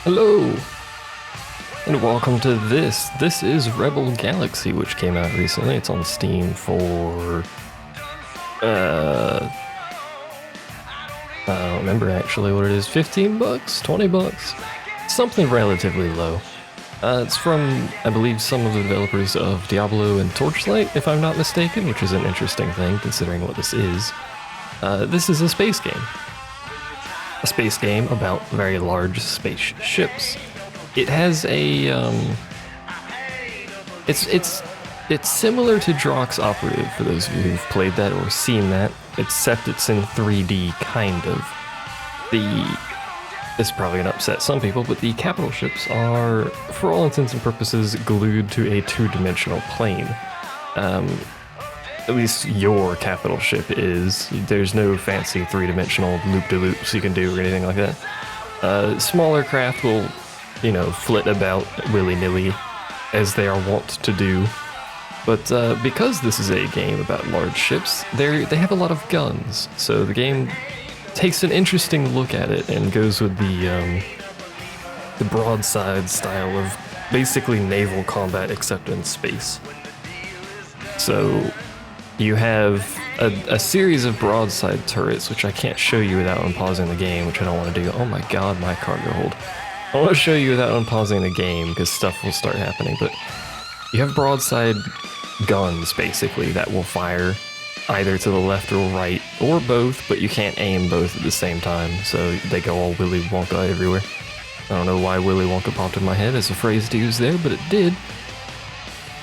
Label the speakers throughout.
Speaker 1: Hello, and welcome to this. This is Rebel Galaxy, which came out recently. It's on Steam for, I don't remember actually what it is, 15 bucks, 20 bucks, something relatively low. It's from, I believe, some of the developers of Diablo and Torchlight, if I'm not mistaken, which is an interesting thing considering what this is. This is a space game. A space game about very large spaceships. It has a it's similar to Drox Operative for those of you who've played that or seen that, except it's in 3D kind of. This is probably gonna upset some people, but the capital ships are, for all intents and purposes, glued to a two-dimensional plane. At least your capital ship is. There's no fancy three-dimensional loop-de-loops you can do or anything like that. Smaller craft will, flit about willy-nilly, as they are wont to do. But because this is a game about large ships, they have a lot of guns. So the game takes an interesting look at it and goes with the broadside style of basically naval combat except in space. So you have a series of broadside turrets, which I can't show you without unpausing the game, which I don't want to do. Oh my god, my cargo hold. I want to show you without unpausing the game, because stuff will start happening, but you have broadside guns, basically, that will fire either to the left or right, or both, but you can't aim both at the same time, so they go all Willy Wonka everywhere. I don't know why Willy Wonka popped in my head as a phrase to use there, but it did.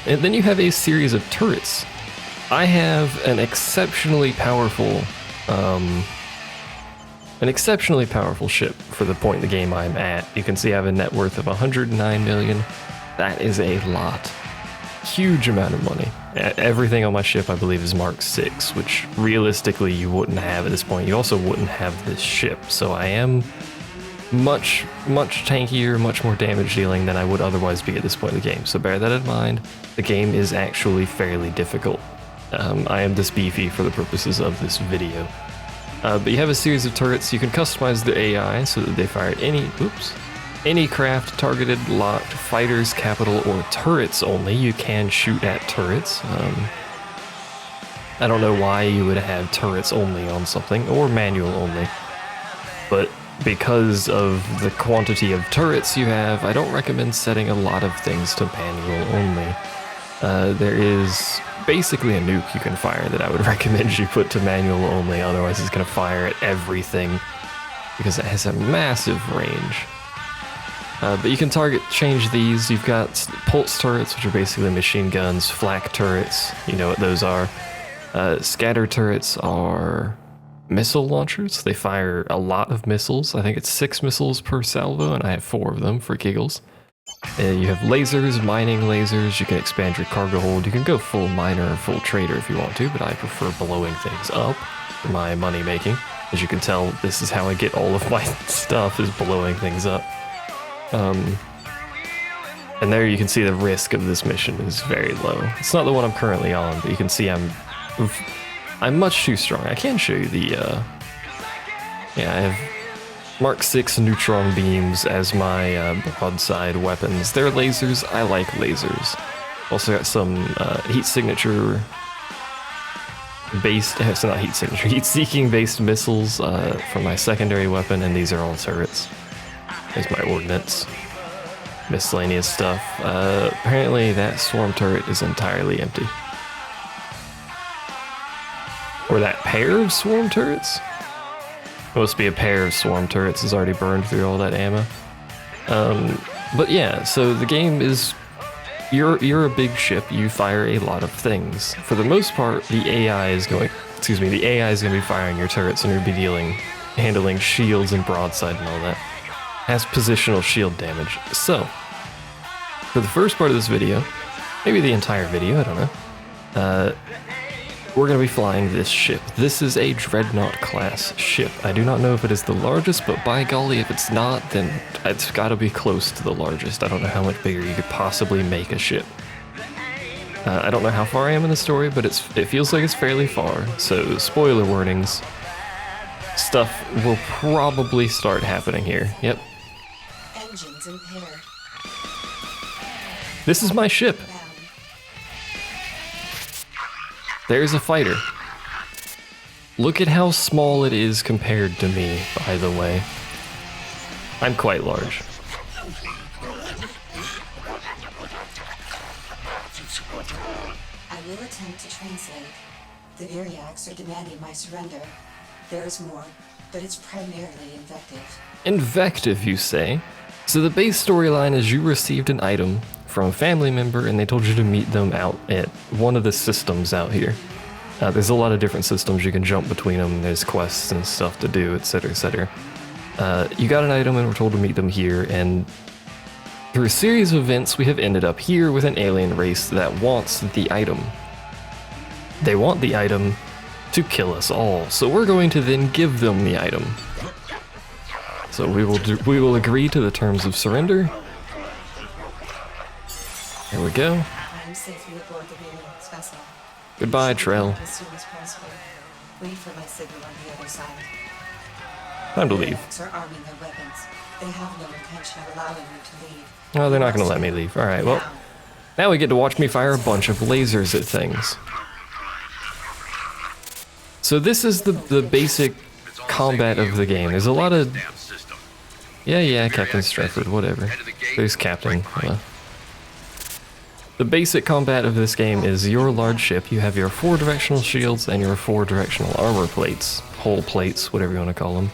Speaker 1: And then you have a series of turrets. I have an exceptionally powerful ship for the point in the game I'm at. You can see I have a net worth of 109 million. That is a lot. Huge amount of money. Everything on my ship, I believe, is Mark 6, which realistically you wouldn't have at this point. You also wouldn't have this ship, so I am much tankier, much more damage dealing than I would otherwise be at this point in the game. So bear that in mind. The game is actually fairly difficult. I am this beefy for the purposes of this video. But you have a series of turrets. You can customize the AI so that they fire at any craft, targeted, locked, fighters, capital, or turrets only. You can shoot at turrets. I don't know why you would have turrets only on something, or manual only. But because of the quantity of turrets you have, I don't recommend setting a lot of things to manual only. There is basically a nuke you can fire that I would recommend you put to manual only, otherwise it's going to fire at everything, because it has a massive range. But you can change these. You've got pulse turrets, which are basically machine guns, flak turrets, you know what those are. Scatter turrets are missile launchers. They fire a lot of missiles. I think it's 6 missiles per salvo, and I have 4 of them for giggles. You have lasers, mining lasers. You can expand your cargo hold. You can go full miner or full trader if you want to, but I prefer blowing things up for my money making. As you can tell, this is how I get all of my stuff, is blowing things up. And there you can see the risk of this mission is very low. It's not the one I'm currently on, but you can see I'm much too strong. I can show you the, I have Mark 6 neutron beams as my broadside weapons. They're lasers. I like lasers. Also got some heat signature based, so not heat signature, heat seeking based missiles for my secondary weapon, and these are all turrets. There's my ordnance. Miscellaneous stuff. Apparently that swarm turret is entirely empty. Or that pair of swarm turrets? Must be a pair of swarm turrets has already burned through all that ammo. But yeah, so the game is, you're a big ship, you fire a lot of things. For the most part, the AI is going to be firing your turrets, and you'll be handling shields and broadside and all that. Has positional shield damage. So, for the first part of this video, maybe the entire video, I don't know, we're going to be flying this ship. This is a Dreadnought class ship. I do not know if it is the largest, but by golly, if it's not, then it's got to be close to the largest. I don't know how much bigger you could possibly make a ship. I don't know how far I am in the story, but it feels like it's fairly far, so spoiler warnings. Stuff will probably start happening here. Yep.
Speaker 2: Engines impaired.
Speaker 1: This is my ship. There's a fighter. Look at how small it is compared to me, by the way. I'm quite large.
Speaker 2: I will attempt to translate. The Viriacs are demanding my surrender. There is more, but it's primarily invective.
Speaker 1: Invective, you say? So the base storyline is you received an item from a family member and they told you to meet them out at one of the systems out here. There's a lot of different systems, you can jump between them, there's quests and stuff to do, etc, etc. You got an item and we're told to meet them here, and through a series of events we have ended up here with an alien race that wants the item. They want the item to kill us all, so we're going to then give them the item. So we will agree to the terms of surrender. There we go.
Speaker 2: I am safely aboard the Viriac's vessel.
Speaker 1: Goodbye, Trell.
Speaker 2: As soon as possible. Wait for my signal on the other side.
Speaker 1: Time to leave.
Speaker 2: Viriacs are arming their weapons. They have no intention of allowing me to leave.
Speaker 1: Oh, they're not going to let me leave. Alright, well, now we get to watch me fire a bunch of lasers at things. So this is the basic combat of the game. There's a lot of... Yeah, Captain Stratford, whatever. There's Captain. The basic combat of this game is your large ship. You have your 4 directional shields and your 4 directional armor plates. Hull plates, whatever you want to call them.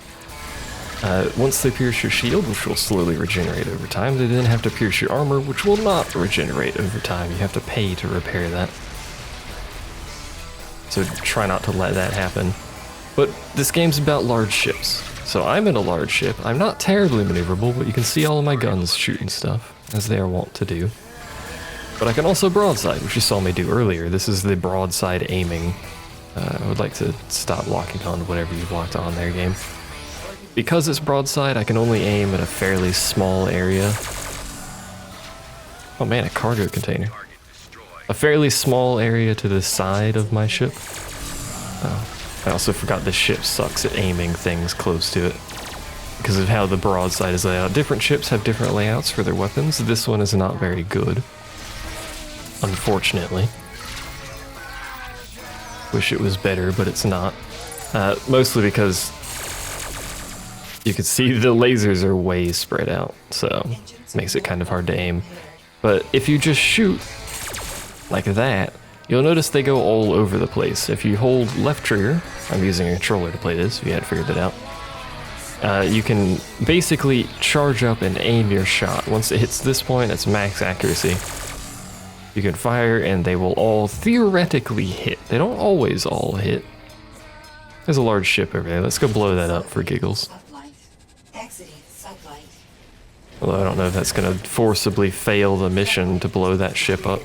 Speaker 1: Once they pierce your shield, which will slowly regenerate over time, they then have to pierce your armor, which will not regenerate over time. You have to pay to repair that. So try not to let that happen. But this game's about large ships. So I'm in a large ship. I'm not terribly maneuverable, but you can see all of my guns shooting stuff, as they are wont to do. But I can also broadside, which you saw me do earlier. This is the broadside aiming. I would like to stop locking on to whatever you've locked on there, game. Because it's broadside, I can only aim at a fairly small area. Oh man, a cargo container. A fairly small area to the side of my ship. Oh, I also forgot this ship sucks at aiming things close to it, because of how the broadside is laid out. Different ships have different layouts for their weapons. This one is not very good, unfortunately. Wish it was better, but it's not. Mostly because you can see the lasers are way spread out, so it makes it kind of hard to aim. But if you just shoot like that, you'll notice they go all over the place. If you hold left trigger, I'm using a controller to play this if you hadn't figured that out, you can basically charge up and aim your shot. Once it hits this point, it's max accuracy. You can fire and they will all theoretically hit. They don't always all hit. There's a large ship over there. Let's go blow that up for giggles. Although I don't know if that's going to forcibly fail the mission to blow that ship up.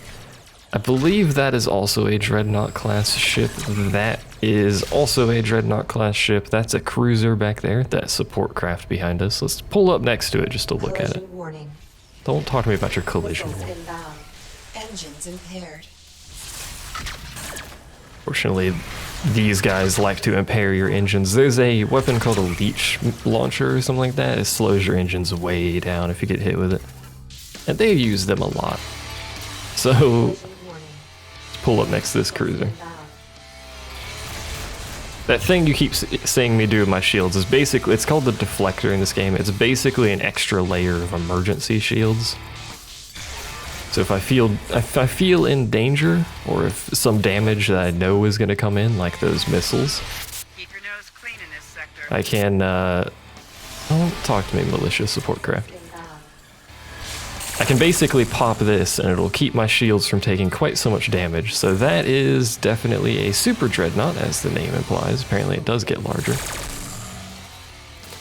Speaker 1: I believe that is also a Dreadnought class ship. That is also a Dreadnought class ship. That's a cruiser back there. That support craft behind us. Let's pull up next to it just to look at it. Don't talk to me about your collision.
Speaker 2: Engines impaired.
Speaker 1: Fortunately, these guys like to impair your engines. There's a weapon called a leech launcher or something like that. It slows your engines way down if you get hit with it. And they use them a lot. So, let's pull up next to this cruiser. That thing you keep seeing me do with my shields is basically, it's called the deflector in this game. It's basically an extra layer of emergency shields. So if I feel in danger, or if some damage that I know is going to come in, like those missiles,
Speaker 3: keep your nose clean in this sector.
Speaker 1: I can, don't talk to me, militia support craft. I can basically pop this and it'll keep my shields from taking quite so much damage. So that is definitely a super dreadnought, as the name implies. Apparently it does get larger.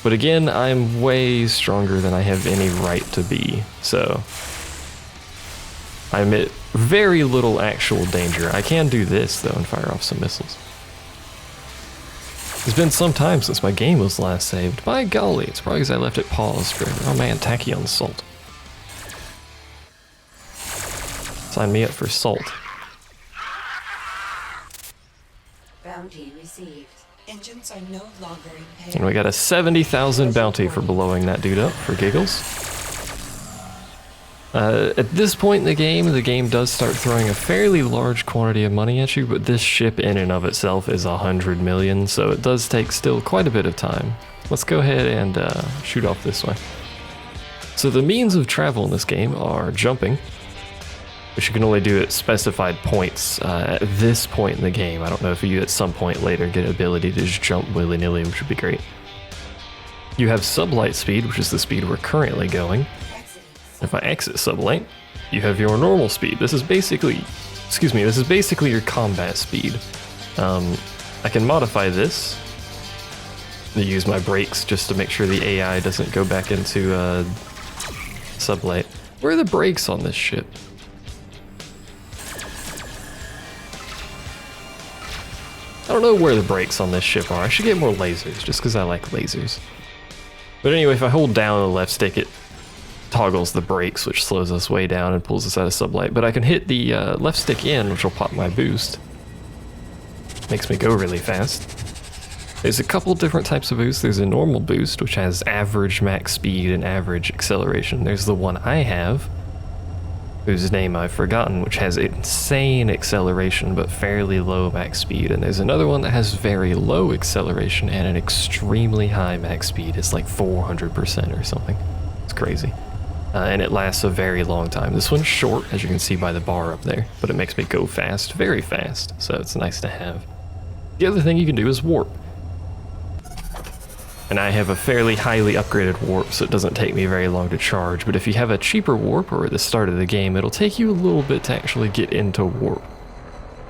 Speaker 1: But again, I'm way stronger than I have any right to be, so I'm at very little actual danger. I can do this, though, and fire off some missiles. It's been some time since my game was last saved. By golly, it's probably because I left it paused forever. Oh man, tachyon salt. Sign me up for salt.
Speaker 2: Bounty received. Engines are no longer impaired.
Speaker 1: And we got a 70,000 bounty for blowing that dude up, for giggles. At this point in the game does start throwing a fairly large quantity of money at you, but this ship in and of itself is 100 million, so it does take still quite a bit of time. Let's go ahead and shoot off this way. So the means of travel in this game are jumping, which you can only do at specified points at this point in the game. I don't know if you at some point later get an ability to just jump willy-nilly, which would be great. You have sublight speed, which is the speed we're currently going. If I exit sublight, you have your normal speed. This is basically, this is basically your combat speed. I can modify this to use my brakes just to make sure the AI doesn't go back into sublight. Where are the brakes on this ship? I don't know where the brakes on this ship are. I should get more lasers, just because I like lasers. But anyway, if I hold down the left stick, it toggles the brakes, which slows us way down and pulls us out of sublight. But I can hit the left stick in, which will pop my boost. Makes me go really fast. There's a couple different types of boost. There's a normal boost, which has average max speed and average acceleration. There's the one I have, whose name I've forgotten, which has insane acceleration but fairly low max speed. And there's another one that has very low acceleration and an extremely high max speed. It's like 400% or something. It's crazy. And it lasts a very long time. This one's short, as you can see by the bar up there, but it makes me go fast, very fast, so it's nice to have. The other thing you can do is warp. And I have a fairly highly upgraded warp, so it doesn't take me very long to charge, but if you have a cheaper warp or at the start of the game, it'll take you a little bit to actually get into warp.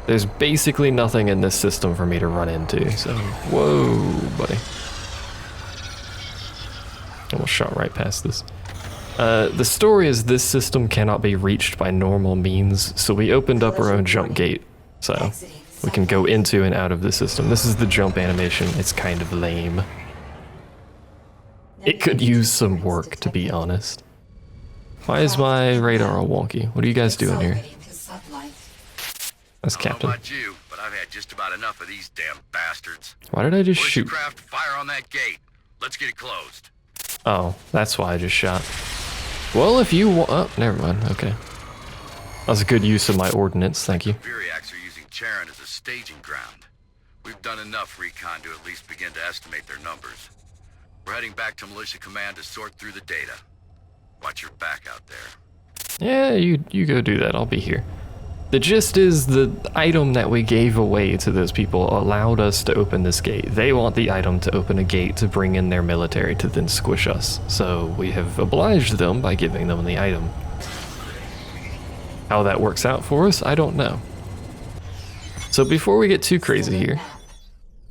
Speaker 1: There's basically nothing in this system for me to run into, so whoa, buddy. Almost shot right past this. The story is this system cannot be reached by normal means, so we opened up our own jump gate, so we can go into and out of the system. This is the jump animation. It's kind of lame. It could use some work, to be honest. Why is my radar all wonky? What are you guys doing here? That's Captain.
Speaker 4: I don't know about you, but I've had just about enough of these damn bastards.
Speaker 1: Why did I just shoot?
Speaker 4: Craft, fire on that gate. Let's get it closed.
Speaker 1: Oh, that's why I just shot. Well, if you want... Oh, never mind. Okay. That was a good use of my ordnance. Thank you.
Speaker 4: Viriacs are using Charon as a staging ground. We've done enough recon to at least begin to estimate their numbers. We're heading back to Militia Command to sort through the data. Watch your back out there.
Speaker 1: Yeah, you go do that. I'll be here. The gist is the item that we gave away to those people allowed us to open this gate. They want the item to open a gate to bring in their military to then squish us. So we have obliged them by giving them the item. How that works out for us, I don't know. So before we get too crazy here,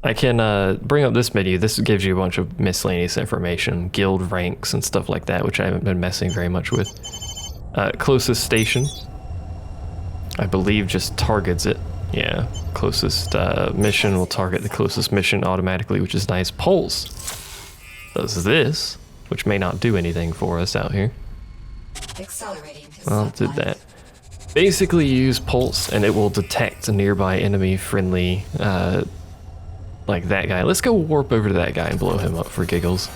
Speaker 1: I can bring up this menu. This gives you a bunch of miscellaneous information, guild ranks and stuff like that, which I haven't been messing very much with. Closest station, I believe just targets it. Yeah, closest mission will target the closest mission automatically, which is nice. Pulse does this, which may not do anything for us out here. Well, it did that. Basically, you use Pulse and it will detect a nearby enemy friendly, like that guy. Let's go warp over to that guy and blow him up for giggles,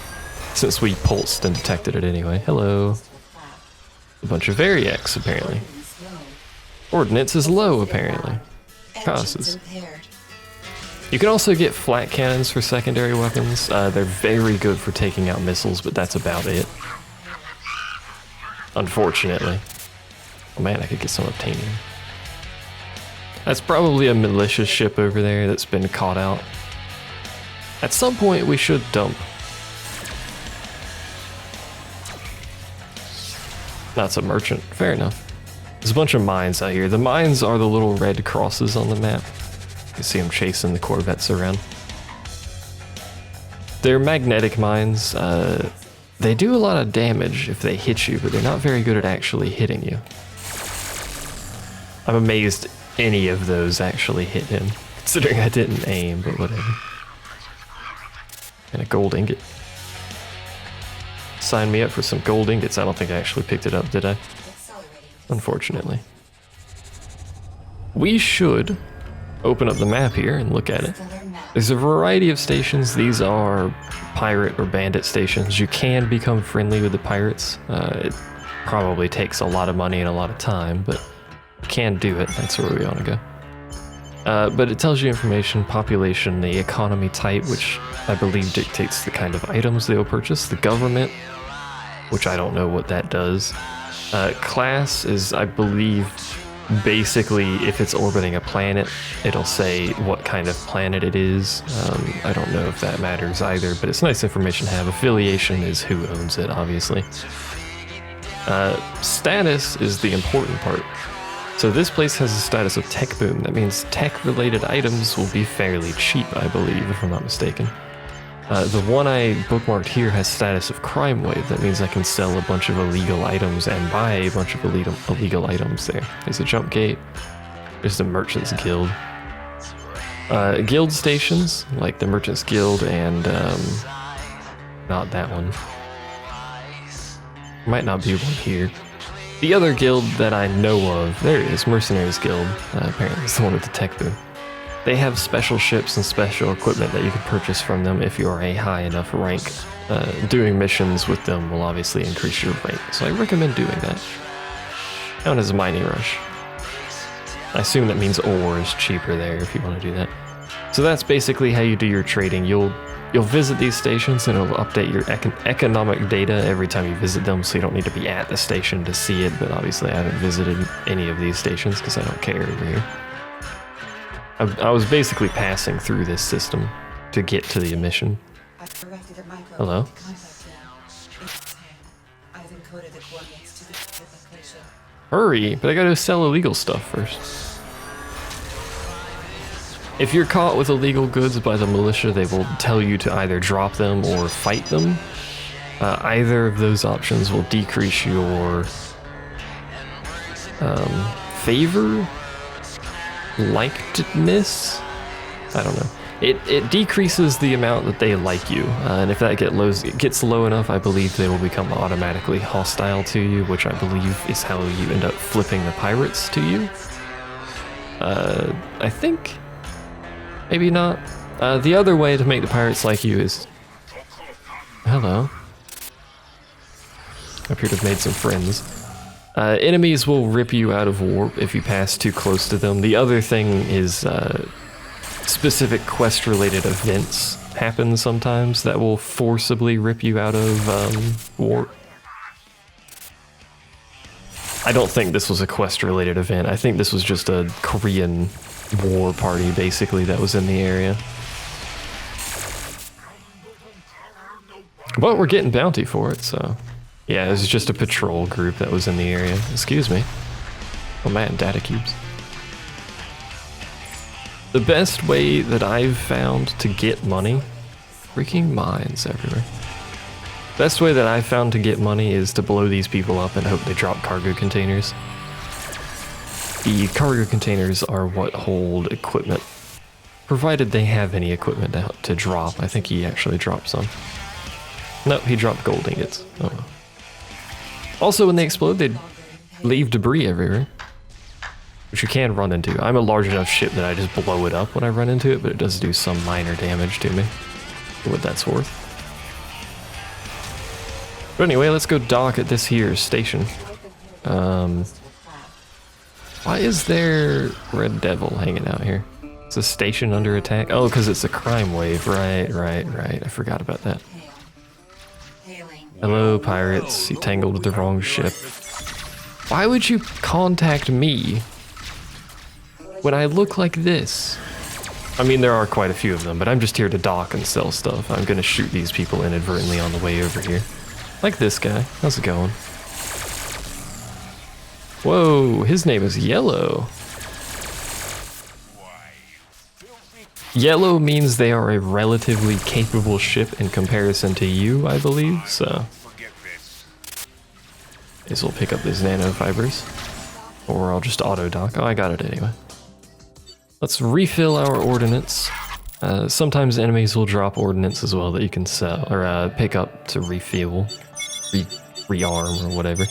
Speaker 1: since we pulsed and detected it anyway. Hello. A bunch of Variacs, apparently. Ordnance is low, apparently. Causes. You can also get flat cannons for secondary weapons. They're very good for taking out missiles, but that's about it. Unfortunately. Oh man, I could get some obtaining. That's probably a militia ship over there that's been caught out. At some point, we should dump. That's a merchant. Fair enough. There's a bunch of mines out here. The mines are the little red crosses on the map. You see them chasing the corvettes around. They're magnetic mines. They do a lot of damage if they hit you, but they're not very good at actually hitting you. I'm amazed any of those actually hit him, considering I didn't aim, but whatever. And a gold ingot. Sign me up for some gold ingots. I don't think I actually picked it up, did I? Unfortunately. We should open up the map here and look at it. There's a variety of stations. These are pirate or bandit stations. You can become friendly with the pirates. probably takes a lot of money and a lot of time, but you can do it. That's where we want to go. But it tells you information, population, the economy type, which I believe dictates the kind of items they will purchase, the government, which I don't know what that does. Class is, I believe, basically if it's orbiting a planet, it'll say what kind of planet it is. I don't know if that matters either, but it's nice information to have. Affiliation is who owns it, obviously. Status is the important part. So this place has a status of tech boom. That means tech-related items will be fairly cheap, I believe, if I'm not mistaken. The one I bookmarked here has status of crime wave. That means I can sell a bunch of illegal items and buy a bunch of illegal items there. There's a jump gate. There's the Merchants Guild. Guild stations, like the Merchants Guild and... not that one. Might not be one here. The other guild that I know of, there it is, Mercenaries Guild. Apparently it's the one with the tech boom. They have special ships and special equipment that you can purchase from them if you're a high enough rank. Doing missions with them will obviously increase your rank, so I recommend doing that. Known as Mining Rush. I assume that means ore is cheaper there if you want to do that. So that's basically how you do your trading. You'll visit these stations and it'll update your economic data every time you visit them, so you don't need to be at the station to see it, but obviously I haven't visited any of these stations because I don't care over here. I was basically passing through this system to get to the mission. Hello?
Speaker 2: I've encoded the coordinates to the location.
Speaker 1: Hurry, but I gotta sell illegal stuff first. If you're caught with illegal goods by the militia, they will tell you to either drop them or fight them. Either of those options will decrease your favor, likedness. I don't know. It decreases the amount that they like you, and if that gets low enough, I believe they will become automatically hostile to you, which I believe is how you end up flipping the pirates to you. I think. Maybe not. The other way to make the pirates like you is... Hello. I appear to have made some friends. Enemies will rip you out of warp if you pass too close to them. The other thing is specific quest-related events happen sometimes that will forcibly rip you out of warp. I don't think this was a quest-related event. I think this was just a Korean war party, basically, that was in the area. But we're getting bounty for it, so... Yeah, it was just a patrol group that was in the area. Excuse me. Oh man, data cubes. The best way that I've found to get money... Freaking mines everywhere. Best way that I've found to get money is to blow these people up and hope they drop cargo containers. The cargo containers are what hold equipment, provided they have any equipment to drop. I think he actually dropped some. Nope, he dropped gold ingots. Oh well. Also, when they explode, they leave debris everywhere, which you can run into. I'm a large enough ship that I just blow it up when I run into it, but it does do some minor damage to me, for what that's worth. But anyway, let's go dock at this here station. Why is there Red Devil hanging out here? Is the station under attack? Oh, because it's a crime wave. Right. I forgot about that. Hello, pirates. You tangled with the wrong ship. Why would you contact me when I look like this? I mean, there are quite a few of them, but I'm just here to dock and sell stuff. I'm gonna shoot these people inadvertently on the way over here. Like this guy. How's it going? Whoa, his name is Yellow. Yellow means they are a relatively capable ship in comparison to you, I believe, so... Guess we'll pick up these nanofibers. Or I'll just auto-dock. Oh, I got it anyway. Let's refill our ordnance. Sometimes enemies will drop ordnance as well that you can sell, or pick up to refuel. Rearm, or whatever.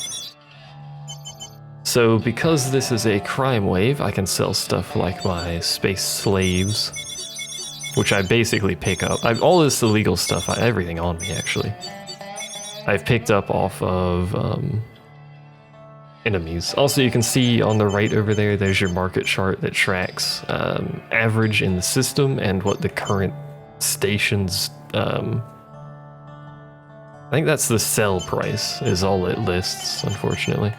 Speaker 1: So, because this is a crime wave, I can sell stuff like my space slaves, which I basically pick up. All this illegal stuff, everything on me, actually. I've picked up off of enemies. Also, you can see on the right over there, there's your market chart that tracks average in the system and what the current station's I think that's the sell price is all it lists, unfortunately.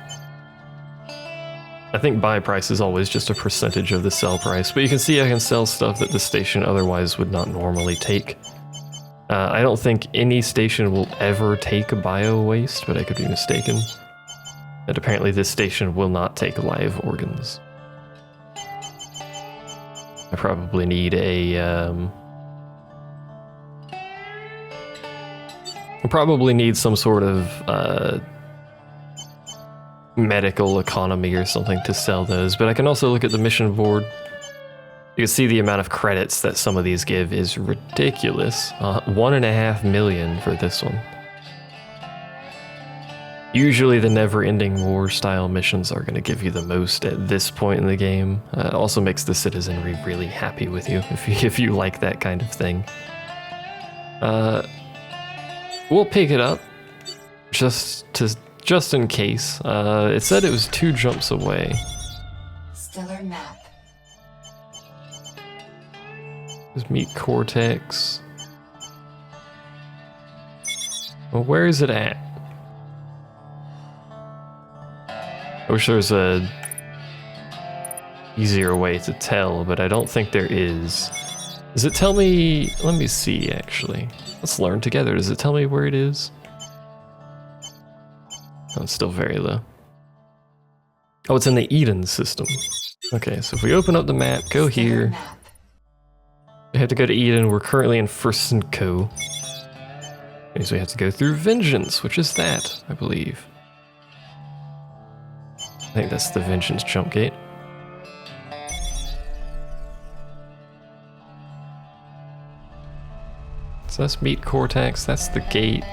Speaker 1: I think buy price is always just a percentage of the sell price, but you can see I can sell stuff that the station otherwise would not normally take. I don't think any station will ever take a bio waste, but I could be mistaken. And apparently this station will not take live organs. I probably need a I probably need some sort of medical economy or something to sell those, but I can also look at the mission board. You can see the amount of credits that some of these give is ridiculous. 1.5 million for this one. Usually the never-ending war style missions are going to give you the most at this point in the game. It also makes the citizenry really happy with you if you like that kind of thing. We'll pick it up just in case. It said it was 2 jumps away.
Speaker 2: Stellar map.
Speaker 1: Let's meet Cortex. Well, where is it at? I wish there was a easier way to tell, but I don't think there is. Does it tell me? Let me see, actually. Let's learn together. Does it tell me where it is? Oh, it's still very low. Oh, it's in the Eden system. Okay, so if we open up the map, go here. We have to go to Eden. We're currently in First and Co. Means we have to go through Vengeance, which is that, I believe. I think that's the Vengeance jump gate. So let's meet Cortex. That's the gate.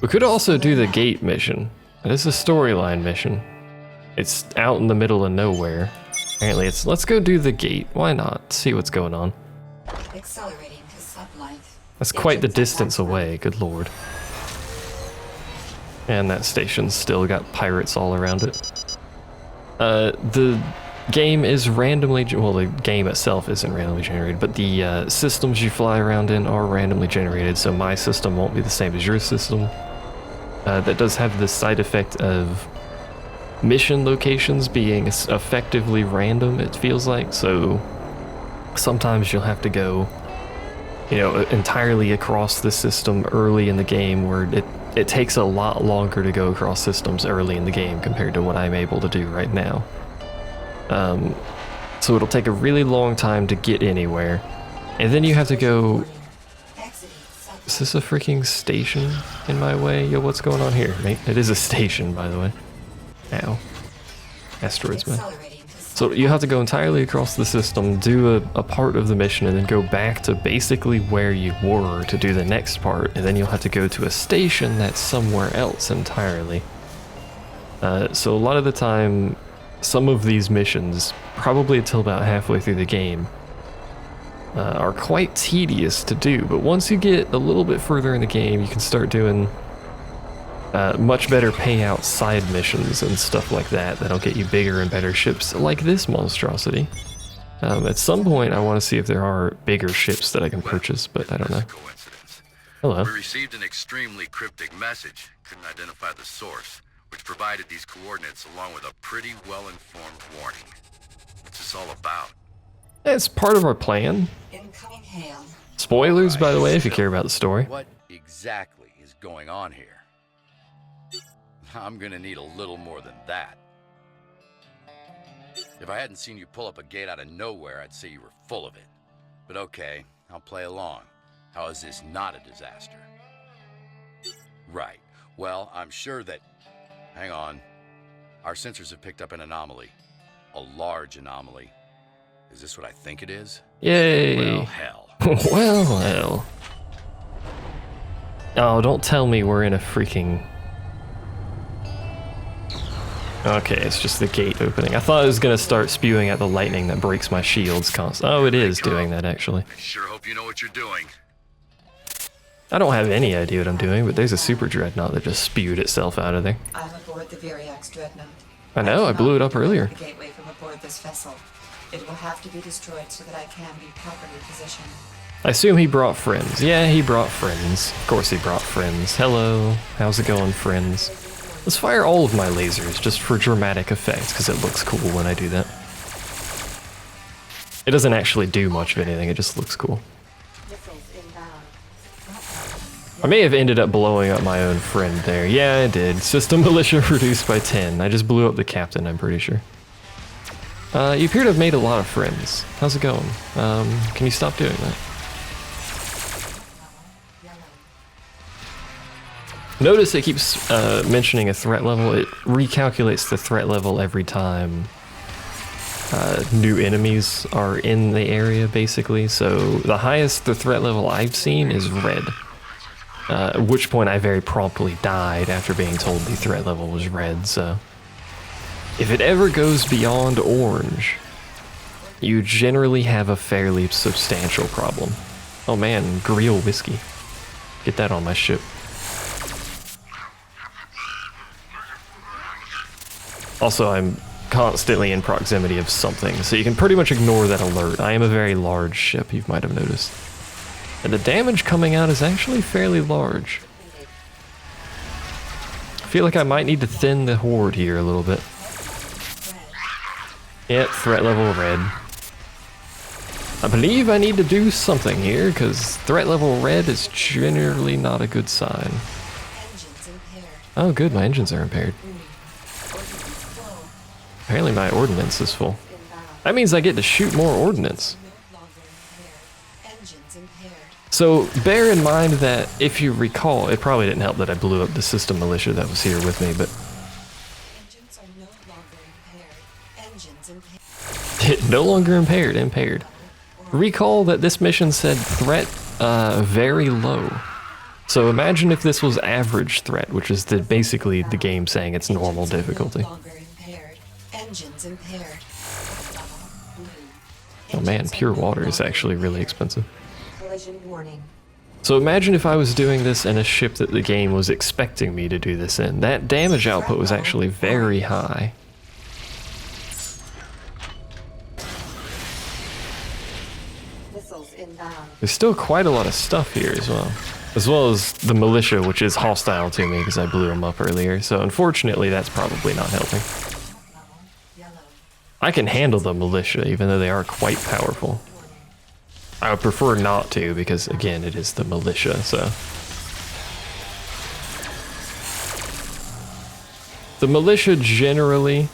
Speaker 1: We could also do the gate mission. It is a storyline mission. It's out in the middle of nowhere. Apparently it's, let's go do the gate. Why not? See what's going on.
Speaker 2: Accelerating to sublight.
Speaker 1: That's quite the distance away, good lord. And that station's still got pirates all around it. The game is randomly, well, the game itself isn't randomly generated, but the systems you fly around in are randomly generated, so my system won't be the same as your system. That does have the side effect of mission locations being effectively random, it feels like, so sometimes you'll have to go, you know, entirely across the system early in the game, where it takes a lot longer to go across systems early in the game compared to what I'm able to do right now. So it'll take a really long time to get anywhere, and then you have to go. Is this a freaking station in my way? Yo, what's going on here, mate? It is a station, by the way. Ow. Asteroids, man. So you have to go entirely across the system, do a part of the mission, and then go back to basically where you were to do the next part, and then you'll have to go to a station that's somewhere else entirely. So a lot of the time, some of these missions, probably until about halfway through the game, are quite tedious to do, but once you get a little bit further in the game, you can start doing much better payout side missions and stuff like that that'll get you bigger and better ships like this monstrosity. At some point I want to see if there are bigger ships that I can purchase, but I don't know. Hello.
Speaker 4: We received an extremely cryptic message, couldn't identify the source, which provided these coordinates along with a pretty well-informed warning. What's this all about?
Speaker 1: It's part of our plan.
Speaker 2: Incoming hail.
Speaker 1: Spoilers, by the way, if you care about the story.
Speaker 4: What exactly is going on here? I'm gonna need a little more than that. If I hadn't seen you pull up a gate out of nowhere, I'd say you were full of it. But okay, I'll play along. How is this not a disaster? Right. Well, I'm sure that... Hang on. Our sensors have picked up an anomaly. A large anomaly. Is this what I think it is?
Speaker 1: Yay!
Speaker 4: Well, hell.
Speaker 1: Well, hell. Oh, don't tell me we're in a freaking... Okay, it's just the gate opening. I thought it was gonna start spewing out the lightning that breaks my shields constantly. Oh, it is doing that, actually.
Speaker 4: I sure hope you know what you're doing.
Speaker 1: I don't have any idea what I'm doing, but there's a super dreadnought that just spewed itself out of there.
Speaker 2: I'm aboard the Viriax dreadnought.
Speaker 1: I know, I blew it up earlier.
Speaker 2: The gateway from aboard this vessel. It will have to be destroyed so that I can be properly positioned.
Speaker 1: I assume he brought friends. Yeah, he brought friends. Of course he brought friends. Hello, how's it going, friends? Let's fire all of my lasers just for dramatic effect, because it looks cool when I do that. It doesn't actually do much of anything, it just looks cool. I may have ended up blowing up my own friend there. Yeah, I did. System militia reduced by 10. I just blew up the captain, I'm pretty sure. You appear to have made a lot of friends. How's it going? Can you stop doing that? Notice it keeps mentioning a threat level. It recalculates the threat level every time new enemies are in the area, basically. So the highest the threat level I've seen is red. At which point I very promptly died after being told the threat level was red, so... If it ever goes beyond orange, you generally have a fairly substantial problem. Oh man, Greel whiskey. Get that on my ship. Also, I'm constantly in proximity of something, so you can pretty much ignore that alert. I am a very large ship, you might have noticed. And the damage coming out is actually fairly large. I feel like I might need to thin the horde here a little bit. Yep, threat level red. I believe I need to do something here, because threat level red is generally not a good sign. Oh good, my engines are impaired. Apparently my ordnance is full. That means I get to shoot more ordnance. So bear in mind that if you recall, it probably didn't help that I blew up the system militia that was here with me, but no longer impaired. Recall that this mission said threat very low. So imagine if this was average threat, which is basically the game saying it's normal difficulty. Oh man, pure water is actually really expensive. So imagine if I was doing this in a ship that the game was expecting me to do this in. That damage output was actually very high. There's still quite a lot of stuff here as well as the militia, which is hostile to me because I blew them up earlier, so unfortunately that's probably not helping. I can handle the militia even though they are quite powerful. I would prefer not to because again it is the militia, so. The militia generally...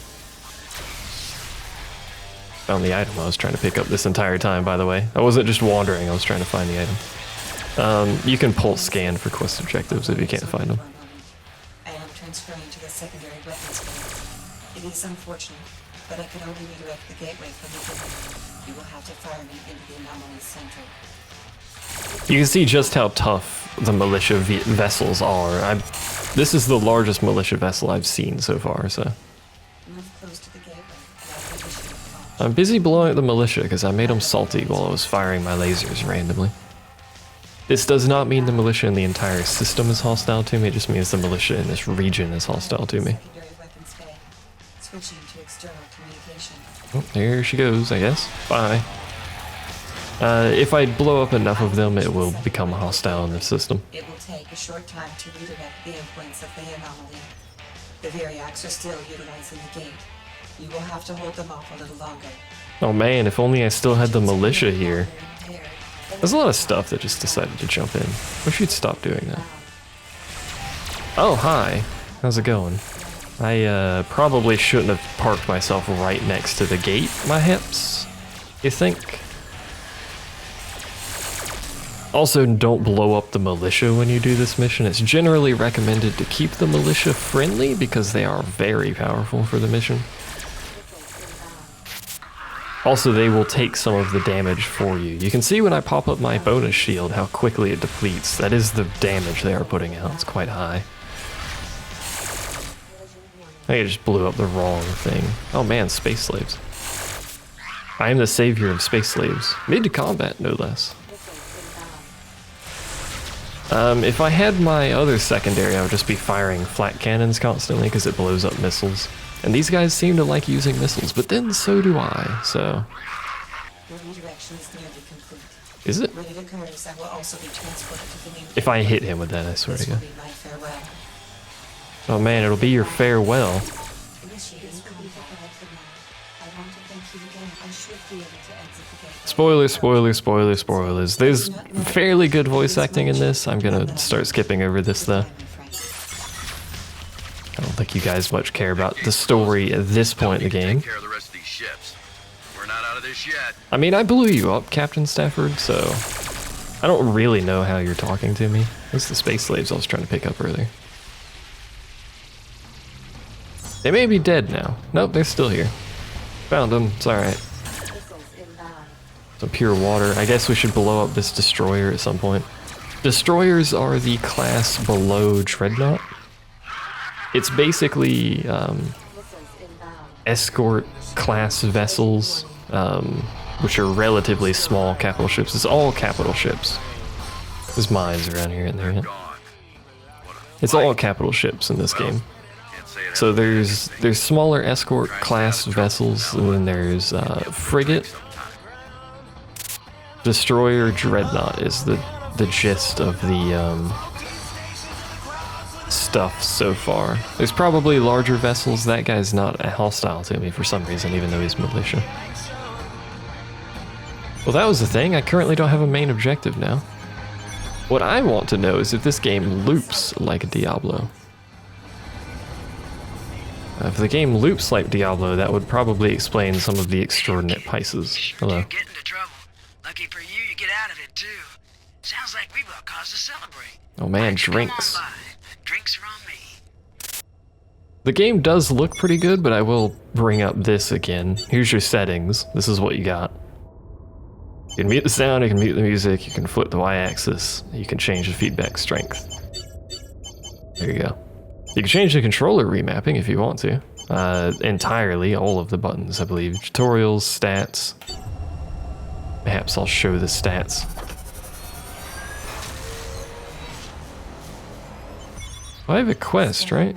Speaker 1: Found the item I was trying to pick up this entire time, by the way. I wasn't just wandering, I was trying to find the item. You can pulse scan for quest objectives if you can't find them.
Speaker 2: I am transferring to the secondary weapons phase. It is unfortunate, but I can only redirect the gateway from within. You will have to fire me into the anomaly's center.
Speaker 1: You can see just how tough the militia vessels are. This is the largest militia vessel I've seen so far, so.
Speaker 2: Move close to the gateway, and I'll position you.
Speaker 1: I'm busy blowing up the militia because I made them salty while I was firing my lasers randomly. This does not mean the militia in the entire system is hostile to me, it just means the militia in this region is hostile to me.
Speaker 2: Secondary weapons bay. Switching to external communication.
Speaker 1: Oh, there she goes, I guess. Bye. If I blow up enough of them, it will become hostile in the system.
Speaker 2: It will take a short time to redirect the endpoints of the anomaly. The Viriax are still utilizing the gate. You will have to hold them off a little longer.
Speaker 1: Oh man, if only I still had the militia here. There's a lot of stuff that just decided to jump in. Wish you'd stop doing that. Oh, hi. How's it going? I probably shouldn't have parked myself right next to the gate, my hips. You think? Also, don't blow up the militia when you do this mission. It's generally recommended to keep the militia friendly because they are very powerful for the mission. Also, they will take some of the damage for you. You can see when I pop up my bonus shield how quickly it depletes. That is the damage they are putting out. It's quite high. I just blew up the wrong thing. Oh man, space slaves. I am the savior of space slaves. Mid to combat, no less. If I had my other secondary, I would just be firing flat cannons constantly because it blows up missiles. And these guys seem to like using missiles, but then so do I, so...
Speaker 2: Your redirection is nearly complete.
Speaker 1: Is it?
Speaker 2: When it occurs, I will also be transported to the new...
Speaker 1: If I hit him with that, I swear to
Speaker 2: This will
Speaker 1: God.
Speaker 2: be my farewell.
Speaker 1: Oh man, it'll be your farewell.
Speaker 2: Initiate is completed for I want to thank you again. I should be able to exit the gate.
Speaker 1: Spoilers, spoilers, spoilers, spoilers. There's fairly good voice acting in this. I'm gonna start skipping over this though. I don't think you guys much care about the story at this point in the game.
Speaker 4: Take care of the rest of these ships. We're not out of this yet.
Speaker 1: I mean, I blew you up, Captain Stafford, so I don't really know how you're talking to me. It's the space slaves I was trying to pick up earlier. They may be dead now. Nope, they're still here. Found them. It's alright. Some pure water. I guess we should blow up this destroyer at some point. Destroyers are the class below Dreadnought. It's basically escort class vessels, which are relatively small capital ships. It's all capital ships. There's mines around here and there.
Speaker 4: Gone.
Speaker 1: It's all capital ships in this game.
Speaker 4: Can't say it
Speaker 1: So
Speaker 4: hasn't been
Speaker 1: there's smaller escort class vessels, and then there's frigate,
Speaker 4: sometime.
Speaker 1: destroyer, dreadnought is the gist of the stuff so far. There's probably larger vessels. That guy's not hostile to me for some reason, even though he's militia. Well, that was the thing. I currently don't have a main objective now. What I want to know is if this game loops like Diablo. If the game loops like Diablo, that would probably explain some of the extraordinary prices. Hello.
Speaker 3: You get into trouble. Lucky for you, you get out of it too. Sounds like we've got cause to celebrate.
Speaker 1: Oh man,
Speaker 3: Why don't you come on
Speaker 1: drinks.
Speaker 3: by? Drinks are on me.
Speaker 1: The game does look pretty good, but I will bring up this again. Here's your settings. This is what you got. You can mute the sound, you can mute the music, you can flip the Y-axis, you can change the feedback strength. There you go. You can change the controller remapping if you want to. Entirely, all of the buttons, I believe. Tutorials, stats. Perhaps I'll show the stats. I have a quest, right?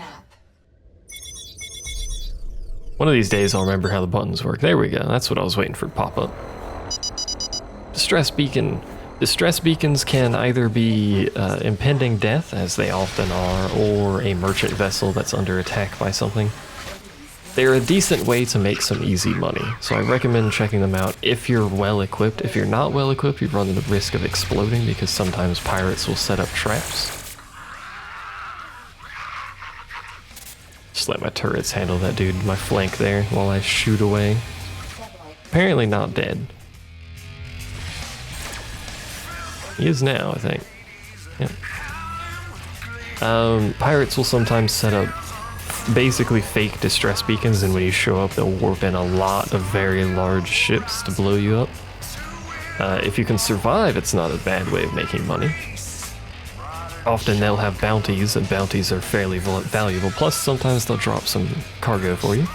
Speaker 1: One of these days I'll remember how the buttons work. There we go. That's what I was waiting for to pop up. Distress beacon. Distress beacons can either be impending death, as they often are, or a merchant vessel that's under attack by something. They're a decent way to make some easy money, so I recommend checking them out if you're well equipped. If you're not well equipped, you run the risk of exploding because sometimes pirates will set up traps. Just let my turrets handle that dude, my flank there, while I shoot away. Apparently not dead. He is now, I think. Yep. Pirates will sometimes set up basically fake distress beacons, and when you show up, they'll warp in a lot of very large ships to blow you up. If you can survive, it's not a bad way of making money. Often they'll have bounties, and bounties are fairly valuable. Plus, sometimes they'll drop some cargo for you.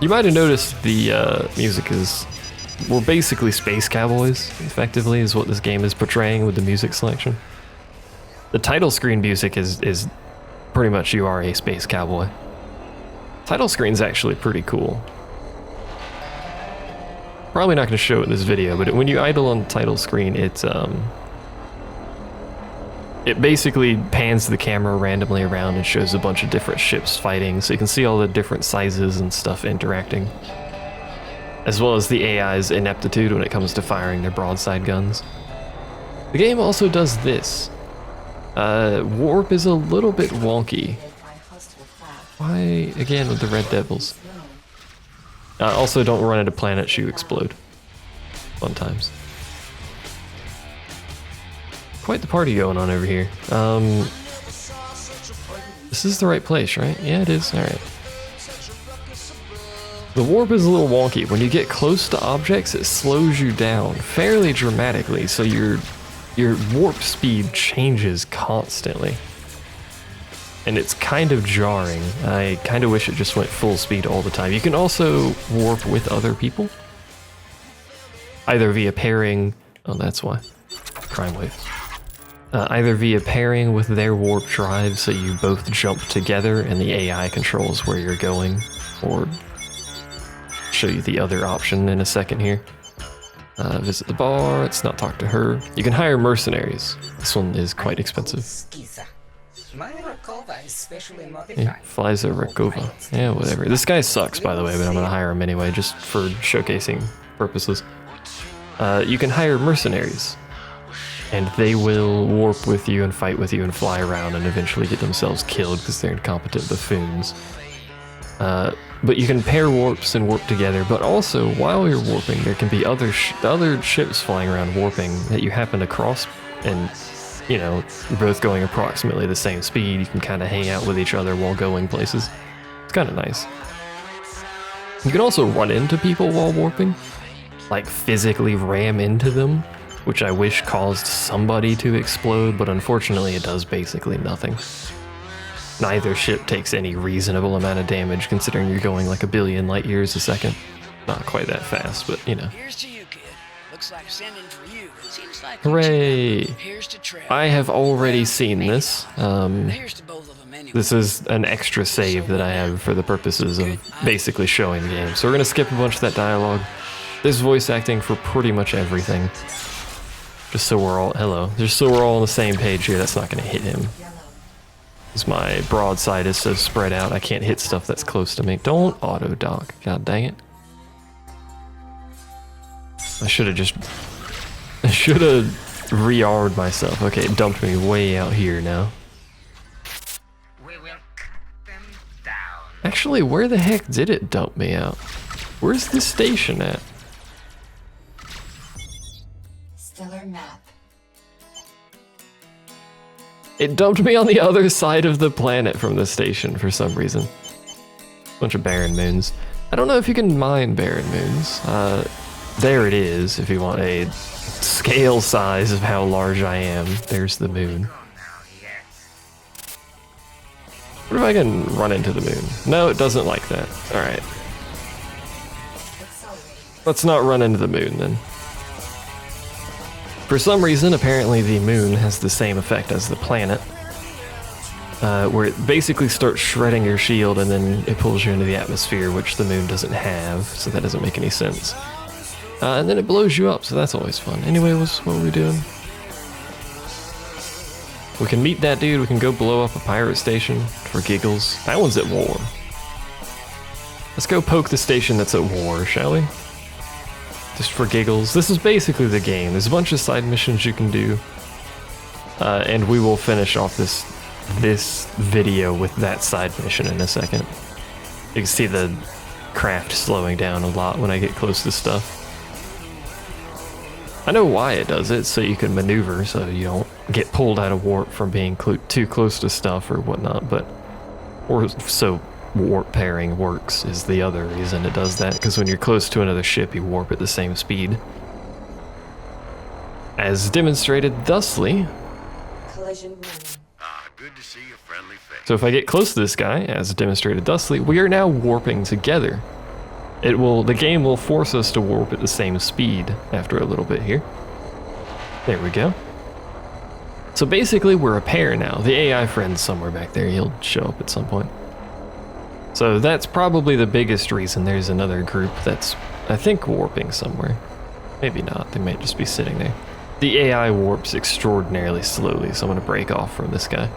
Speaker 1: You might have noticed the music is... We're basically space cowboys, effectively, is what this game is portraying with the music selection. The title screen music is pretty much you are a space cowboy. Title screen's actually pretty cool. Probably not going to show it in this video, but when you idle on the title screen, it basically pans the camera randomly around and shows a bunch of different ships fighting, so you can see all the different sizes and stuff interacting, as well as the AI's ineptitude when it comes to firing their broadside guns. The game also does this. Warp is a little bit wonky. Why, again, with the Red Devils? Also, don't run into planets you explode. Fun times. Quite the party going on over here. This is the right place, right? Yeah, it is. Alright. The warp is a little wonky. When you get close to objects, it slows you down fairly dramatically, so your warp speed changes constantly. And it's kind of jarring. I kind of wish it just went full speed all the time. You can also warp with other people, either via pairing Oh, that's why. Crime wave. Either via pairing with their warp drive so you both jump together and the AI controls where you're going, or show you the other option in a second here. Visit the bar, let's not talk to her. You can hire mercenaries. This one is quite expensive. Yeah, flies a Rakova. Yeah, whatever. This guy sucks, by the way, but I'm gonna hire him anyway, just for showcasing purposes. You can hire mercenaries, and they will warp with you and fight with you and fly around and eventually get themselves killed because they're incompetent buffoons. But you can pair warps and warp together, but also while you're warping, there can be other ships flying around warping that you happen to cross, and you know, you're both going approximately the same speed. You can kind of hang out with each other while going places. It's kind of nice. You can also run into people while warping, like physically ram into them, which I wish caused somebody to explode, but unfortunately it does basically nothing. Neither ship takes any reasonable amount of damage considering you're going like 1 billion light years a second. Not quite that fast, but you know.
Speaker 3: Here's to you, kid. Looks like sending for you. Seems like
Speaker 1: Hooray!
Speaker 3: Here's to Trev.
Speaker 1: I have already seen this.
Speaker 3: Here's to both of them anyway.
Speaker 1: This is an extra save that I have for the purposes of basically showing the game. So we're gonna skip a bunch of that dialogue. There's voice acting for pretty much everything. Just so we're all, just so we're all on the same page here, that's not gonna hit him. Because my broadside is so spread out, I can't hit stuff that's close to me. Don't auto-dock, god dang it. I should have re-armed myself. Okay, it dumped me way out here now.
Speaker 5: We will cut them down.
Speaker 1: Actually, where the heck did it dump me out? Where's the station at?
Speaker 2: Stellar map.
Speaker 1: It dumped me on the other side of the planet from the station for some reason. Bunch of barren moons. I don't know if you can mine barren moons. There it is, if you want a scale size of how large I am. There's the moon. What if I can run into the moon? No, it doesn't like that. Alright. Let's not run into the moon then. For some reason, apparently the moon has the same effect as the planet, where it basically starts shredding your shield and then it pulls you into the atmosphere, which the moon doesn't have, so that doesn't make any sense. And then it blows you up, so that's always fun. Anyway, what are we doing? We can meet that dude, we can go blow up a pirate station for giggles. That one's at war. Let's go poke the station that's at war, shall we? Just for giggles. This is basically the game. There's a bunch of side missions you can do. And we will finish off this video with that side mission in a second. You can see the craft slowing down a lot when I get close to stuff. I know why it does it, so you can maneuver so you don't get pulled out of warp from being too close to stuff or whatnot, or so warp pairing works is the other reason it does that, because when you're close to another ship you warp at the same speed. As demonstrated thusly.
Speaker 2: Collision warning.
Speaker 4: Good to see a friendly face.
Speaker 1: So if I get close to this guy, as demonstrated thusly, we are now warping together. The game will force us to warp at the same speed after a little bit here. There we go. So basically we're a pair now. The AI friend's somewhere back there, he'll show up at some point. So that's probably the biggest reason there's another group that's, I think, warping somewhere. Maybe not, they might just be sitting there. The AI warps extraordinarily slowly, so I'm gonna break off from this guy.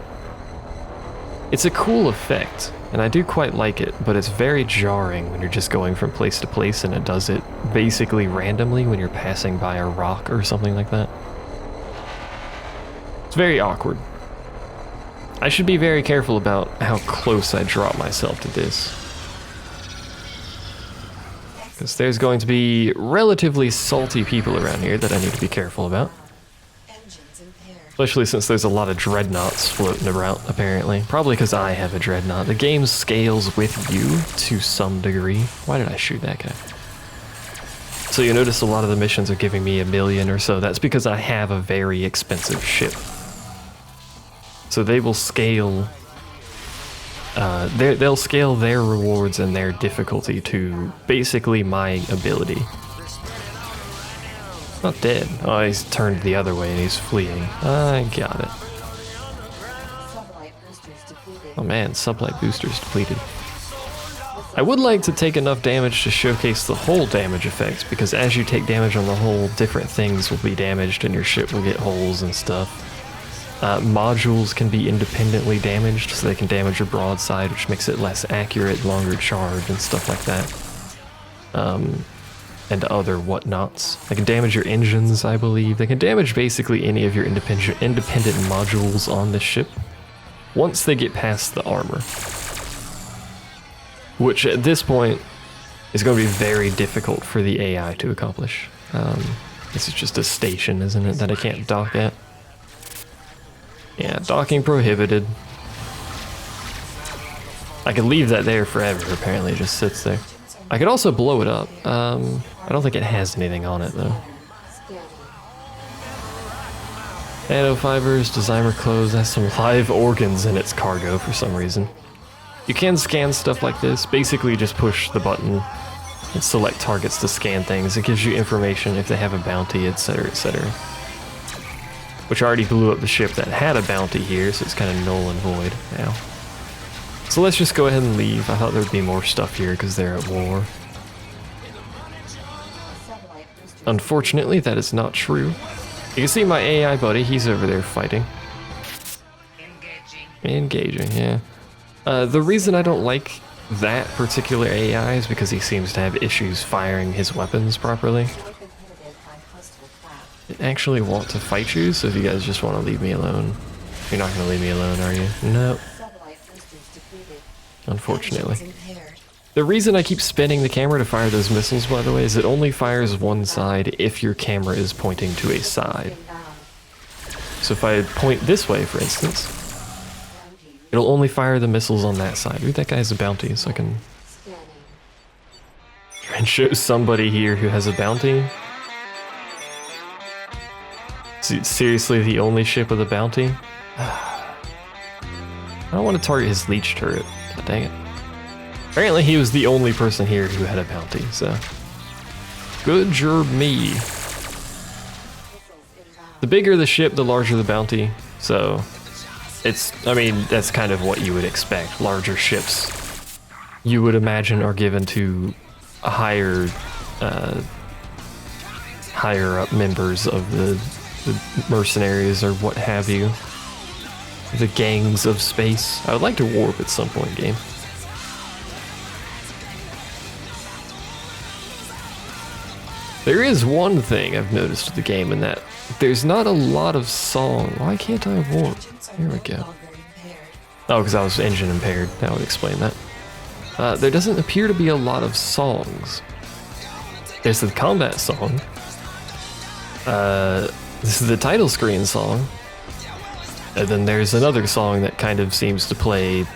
Speaker 1: It's a cool effect, and I do quite like it, but it's very jarring when you're just going from place to place and it does it basically randomly when you're passing by a rock or something like that. It's very awkward. I should be very careful about how close I drop myself to this. Because there's going to be relatively salty people around here that I need to be careful about.
Speaker 2: Engines impaired.
Speaker 1: Especially since there's a lot of dreadnoughts floating around, apparently. Probably because I have a dreadnought. The game scales with you to some degree. Why did I shoot that guy? So you notice a lot of the missions are giving me 1 million or so. That's because I have a very expensive ship. So they will scale, they'll scale their rewards and their difficulty to basically my ability. Not dead. Oh, he's turned the other way and he's fleeing. I got it.
Speaker 2: Sublight boosters depleted.
Speaker 1: Oh man, sublight boosters depleted. I would like to take enough damage to showcase the whole damage effects, because as you take damage on the hull, different things will be damaged and your ship will get holes and stuff. Modules can be independently damaged, so they can damage your broadside, which makes it less accurate, longer charge, and stuff like that. And other whatnots. They can damage your engines, I believe. They can damage basically any of your independent modules on the ship once they get past the armor. Which at this point is going to be very difficult for the AI to accomplish. This is just a station, isn't it, that I can't dock at? Yeah, docking prohibited. I could leave that there forever, apparently it just sits there. I could also blow it up. I don't think it has anything on it though. Nanofibers, designer clothes, has some live organs in its cargo for some reason. You can scan stuff like this. Basically you just push the button and select targets to scan things. It gives you information if they have a bounty, etc, etc. Which already blew up the ship that had a bounty here, so it's kind of null and void now. So let's just go ahead and leave. I thought there'd be more stuff here because they're at war. Unfortunately, that is not true. You can see my AI buddy, he's over there fighting. Engaging, yeah. The reason I don't like that particular AI is because he seems to have issues firing his weapons properly. I actually want to fight you, so if you guys just want to leave me alone. You're not going to leave me alone, are you? No. Unfortunately. The reason I keep spinning the camera to fire those missiles, by the way, is it only fires one side if your camera is pointing to a side. So if I point this way, for instance, it'll only fire the missiles on that side. Ooh, that guy has a bounty, so I can try and show somebody here who has a bounty. Seriously, the only ship with a bounty? I don't want to target his leech turret. God dang it. Apparently he was the only person here who had a bounty, so... Good job me. The bigger the ship, the larger the bounty, so... I mean, that's kind of what you would expect. Larger ships, you would imagine, are given to higher up members of the mercenaries or what have you. The gangs of space. I would like to warp at some point, game. There is one thing I've noticed with the game, in that there's not a lot of song. Why can't I warp? Here we go. Oh, because I was engine impaired. That would explain that. There doesn't appear to be a lot of songs. There's the combat song. This is the title screen song. And then there's another song that kind of seems to play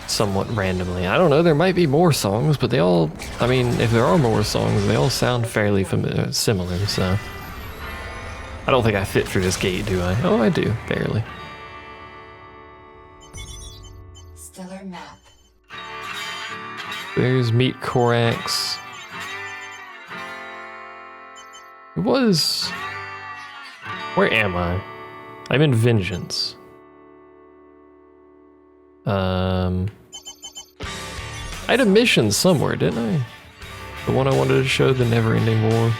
Speaker 1: somewhat randomly. I don't know, there might be more songs, but they all, I mean, if there are more songs, they all sound fairly similar, so... I don't think I fit through this gate, do I? Oh, I do, barely.
Speaker 2: Stellar map.
Speaker 1: There's Meet Corax. It was... Where am I? I'm in Vengeance. I had a mission somewhere, didn't I? The one I wanted to show, the never-ending war.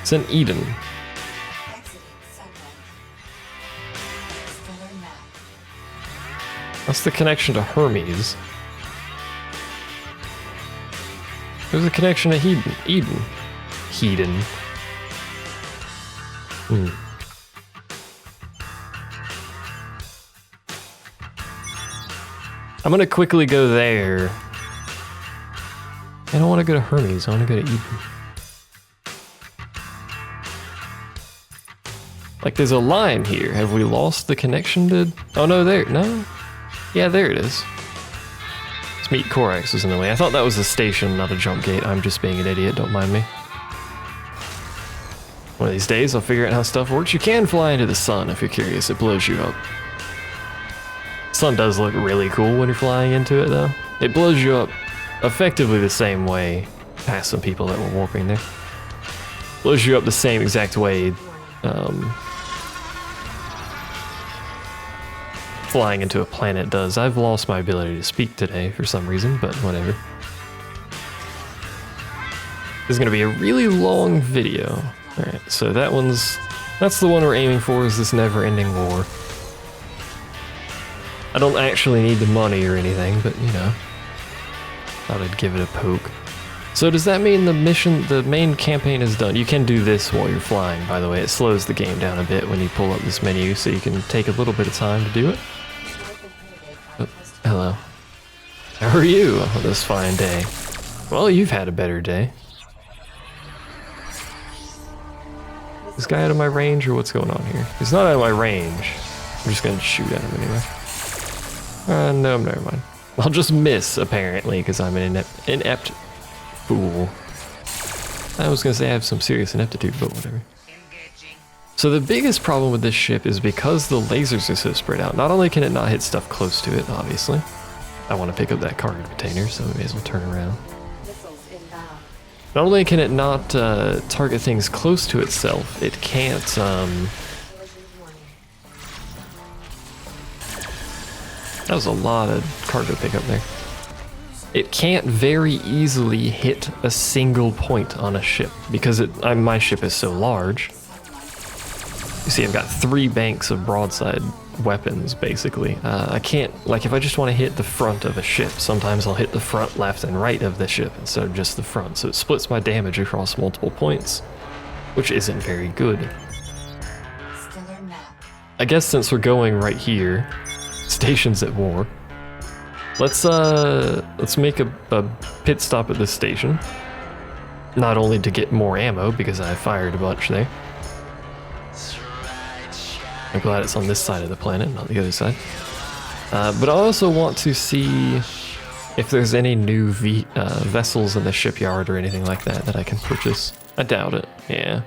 Speaker 1: It's in Eden. That's the connection to Hermes. There's a connection to Eden. Hedon. I'm gonna quickly go there. I don't want to go to Hermes, I want to go to Eden. Like, there's a line here. Have we lost the connection to... Oh no, there, no? Yeah, there it is. Let's meet Corax is in the way. I thought that was a station, not a jump gate. I'm just being an idiot, don't mind me. One of these days I'll figure out how stuff works. You can fly into the sun if you're curious, it blows you up. Sun does look really cool when you're flying into it though. It blows you up effectively the same way past some people that were warping there. blows you up the same exact way flying into a planet does. I've lost my ability to speak today for some reason, but whatever. This is going to be a really long video. Alright, so that's the one we're aiming for, is this never-ending war. I don't actually need the money or anything, but you know, thought I'd give it a poke. So does that mean the main campaign is done? You can do this while you're flying, by the way. It slows the game down a bit when you pull up this menu, so you can take a little bit of time to do it. Oh, hello. How are you on this fine day? Well, you've had a better day. Is this guy out of my range, or what's going on here? He's not out of my range. I'm just gonna shoot at him anyway. No, never mind. I'll just miss, apparently, because I'm an inept fool. I was gonna say I have some serious ineptitude, but whatever. So the biggest problem with this ship is because the lasers are so spread out, not only can it not hit stuff close to it, obviously. I want to pick up that cargo container, so we may as well turn around. Not only can it not target things close to itself, it can't, that was a lot of cargo pickup there. It can't very easily hit a single point on a ship because my ship is so large. You see, I've got 3 banks of broadside weapons, basically. I can't, like, if I just want to hit the front of a ship, sometimes I'll hit the front, left, and right of the ship instead of just the front. So it splits my damage across multiple points, which isn't very good.
Speaker 2: Stellar map.
Speaker 1: I guess since we're going right here, stations at war, let's make a pit stop at this station. Not only to get more ammo, because I fired a bunch there. I'm glad it's on this side of the planet, not the other side. But I also want to see if there's any new vessels in the shipyard or anything like that I can purchase. I doubt it, yeah.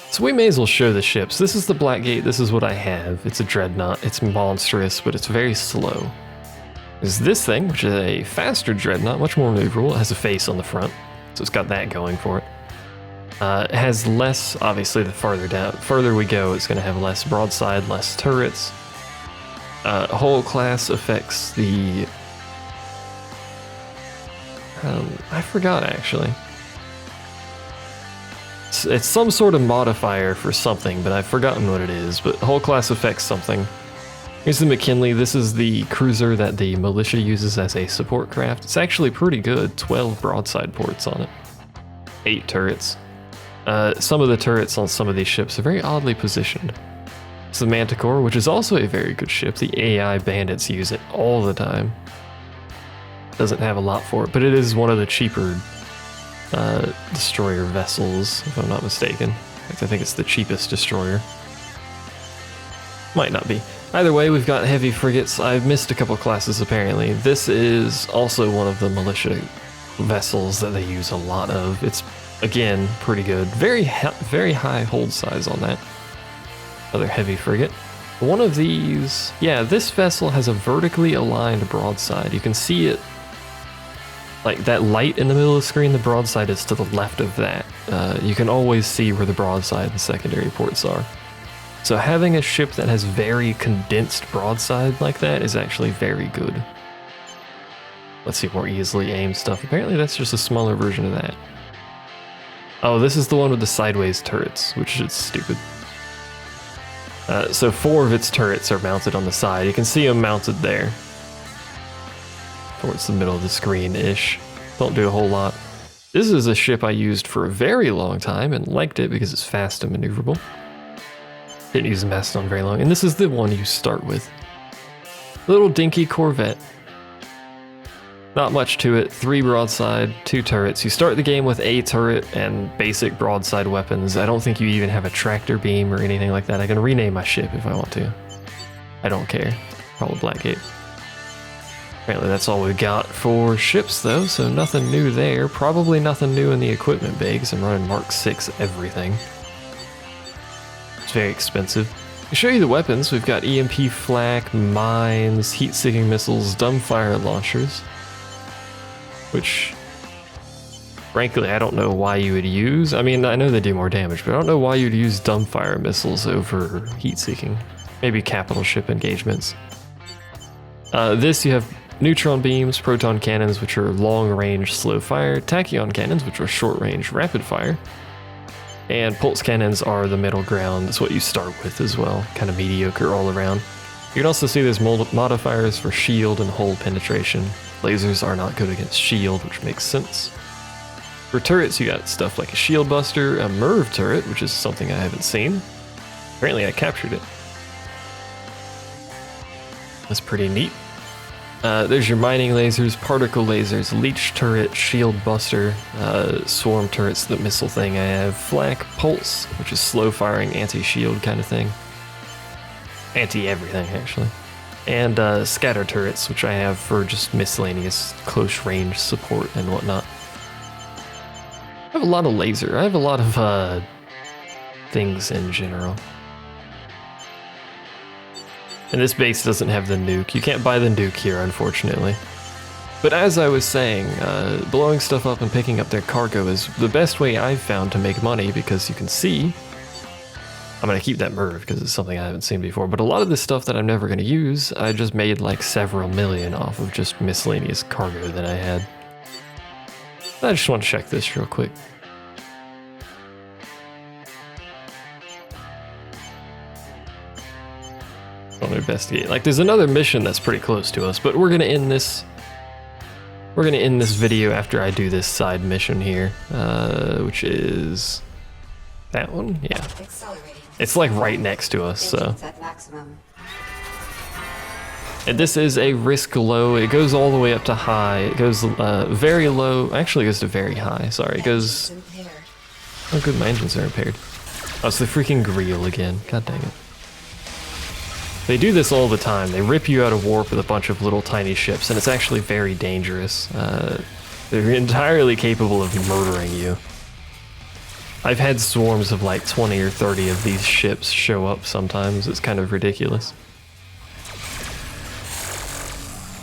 Speaker 1: So we may as well show the ships. This is the Blackgate, this is what I have. It's a dreadnought, it's monstrous, but it's very slow. There's this thing, which is a faster dreadnought, much more maneuverable. It has a face on the front, so it's got that going for it. It has less, obviously, the further we go, it's going to have less broadside, less turrets. Hull class affects the... I forgot, actually. It's some sort of modifier for something, but I've forgotten what it is. But hull class affects something. Here's the McKinley. This is the cruiser that the militia uses as a support craft. It's actually pretty good. 12 broadside ports on it. 8 turrets. Some of the turrets on some of these ships are very oddly positioned. It's the Manticore, which is also a very good ship. The AI bandits use it all the time. Doesn't have a lot for it, but it is one of the cheaper destroyer vessels, if I'm not mistaken. In fact, I think it's the cheapest destroyer. Might not be. Either way, we've got heavy frigates. I've missed a couple classes, apparently. This is also one of the militia vessels that they use a lot of. It's, again, pretty good. Very high hold size on that. Another heavy frigate. One of these... Yeah, this vessel has a vertically aligned broadside. You can see it, like that light in the middle of the screen, the broadside is to the left of that. You can always see where the broadside and secondary ports are. So having a ship that has very condensed broadside like that is actually very good. Let's see, more easily aimed stuff. Apparently that's just a smaller version of that. Oh, this is the one with the sideways turrets, which is stupid. So 4 of its turrets are mounted on the side. You can see them mounted there. Towards the middle of the screen-ish. Don't do a whole lot. This is a ship I used for a very long time and liked it because it's fast and maneuverable. Didn't use the Mastodon very long. And this is the one you start with. Little dinky Corvette. Not much to it. 3 broadside, 2 turrets. You start the game with a turret and basic broadside weapons. I don't think you even have a tractor beam or anything like that. I can rename my ship if I want to. I don't care. Probably Blackgate. Apparently that's all we got for ships though, so nothing new there. Probably nothing new in the equipment bay because I'm running Mark 6 everything. It's very expensive. To show you the weapons, we've got EMP flak, mines, heat-seeking missiles, dumbfire launchers, which Frankly, I don't know why you would use... I mean, I know they do more damage, but I don't know why you'd use dumbfire missiles over heat-seeking. Maybe capital ship engagements. This, you have neutron beams, proton cannons, which are long-range slow fire, tachyon cannons, which are short-range rapid fire, and pulse cannons are the middle ground. That's what you start with as well, kind of mediocre all around. You can also see there's modifiers for shield and hull penetration. Lasers are not good against shield, which makes sense. For turrets, you got stuff like a shield buster, a MIRV turret, which is something I haven't seen. Apparently I captured it. That's pretty neat. There's your mining lasers, particle lasers, leech turret, shield buster, swarm turrets, the missile thing I have, flak, pulse, which is slow firing, anti-shield kind of thing. Anti-everything, actually. And scatter turrets, which I have for just miscellaneous close range support and whatnot. I have a lot of laser. I have a lot of things in general. And this base doesn't have the nuke. You can't buy the nuke here, unfortunately. But as I was saying, blowing stuff up and picking up their cargo is the best way I've found to make money, because you can see... I'm going to keep that MIRV because it's something I haven't seen before, but a lot of this stuff that I'm never going to use, I just made like several million off of just miscellaneous cargo that I had. I just want to check this real quick. I want to investigate. Like, there's another mission that's pretty close to us, but we're gonna end this. We're gonna end this video after I do this side mission here, which is that one. Yeah,
Speaker 2: Accelerating.
Speaker 1: it's like right next to us. So,
Speaker 2: Engines at maximum.
Speaker 1: and this is a risk low. It goes all the way up to high. It goes very low. Actually, it goes to very high. Sorry, it goes.
Speaker 2: Impaired.
Speaker 1: Oh, good, my engines are impaired. Oh, it's the freaking Greel again. God dang it. They do this all the time. They rip you out of warp with a bunch of little tiny ships, and it's actually very dangerous. They're entirely capable of murdering you. I've had swarms of like 20 or 30 of these ships show up sometimes. It's kind of ridiculous.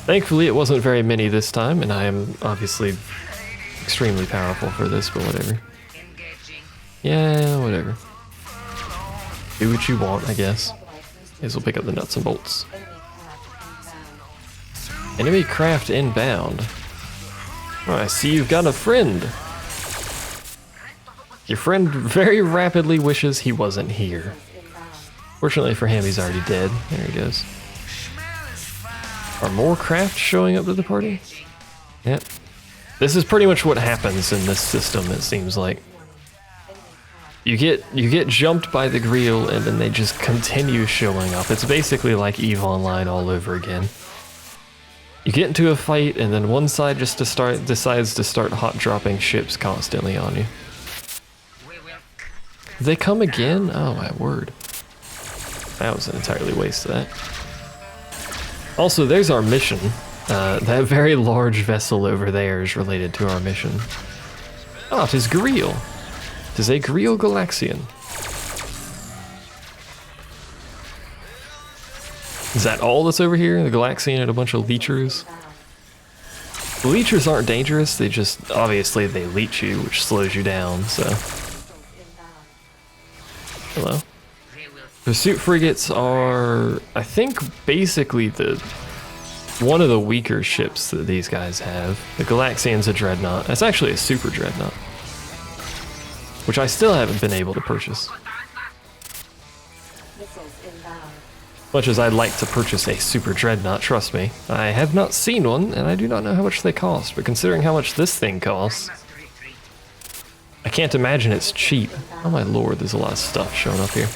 Speaker 1: Thankfully, it wasn't very many this time, and I am obviously extremely powerful for this, but whatever. Yeah, whatever. Do what you want, I guess. Guess we'll pick up the nuts and bolts. Enemy craft inbound. Oh, I see you've got a friend. Your friend very rapidly wishes he wasn't here. Fortunately for him, he's already dead. There he goes. Are more craft showing up to the party? Yep. This is pretty much what happens in this system, it seems like. You get jumped by the Greel, and then they just continue showing up. It's basically like EVE Online all over again. You get into a fight, and then one side just decides to start hot dropping ships constantly on you. They come again? Oh my word. That was an entirely waste of that. Also, there's our mission. That very large vessel over there is related to our mission. Oh, it is Greel. It is a Greel Galaxian. Is that all that's over here? The Galaxian and a bunch of leechers? The leechers aren't dangerous, they just, obviously they leech you, which slows you down, so. Hello. Pursuit frigates are, I think, basically one of the weaker ships that these guys have. The Galaxian's a dreadnought. It's actually a super dreadnought, which I still haven't been able to purchase. Much as I'd like to purchase a super dreadnought, trust me, I have not seen one, and I do not know how much they cost, but considering how much this thing costs, I can't imagine it's cheap. Oh my lord, there's a lot of stuff showing up here.